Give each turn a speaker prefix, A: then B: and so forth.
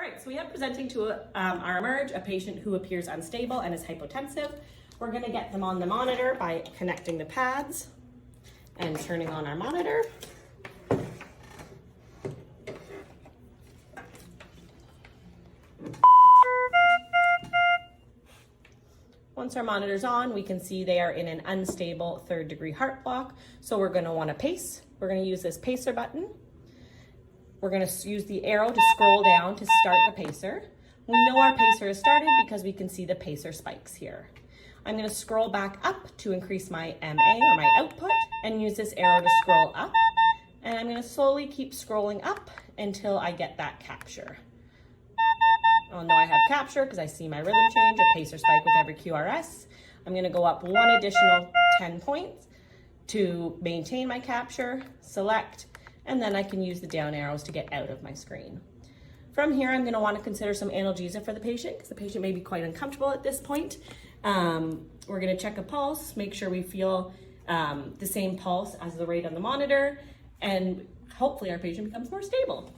A: All right, so we have presenting to our emerge a patient who appears unstable and is hypotensive. We're gonna get them on the monitor by connecting the pads and turning on our monitor. Once our monitor's on, we can see they are in an unstable 3rd-degree heart block. So we're gonna wanna pace. We're gonna use this pacer button. We're gonna use the arrow to scroll down to start the pacer. We know our pacer has started because we can see the pacer spikes here. I'm gonna scroll back up to increase my MA or my output and use this arrow to scroll up. And I'm gonna slowly keep scrolling up until I get that capture. I'll know I have capture because I see my rhythm change, a pacer spike with every QRS. I'm gonna go up 1 additional 10 points to maintain my capture, select, and then I can use the down arrows to get out of my screen. From here, I'm gonna wanna consider some analgesia for the patient because the patient may be quite uncomfortable at this point. We're gonna check a pulse, make sure we feel the same pulse as the rate on the monitor, and hopefully our patient becomes more stable.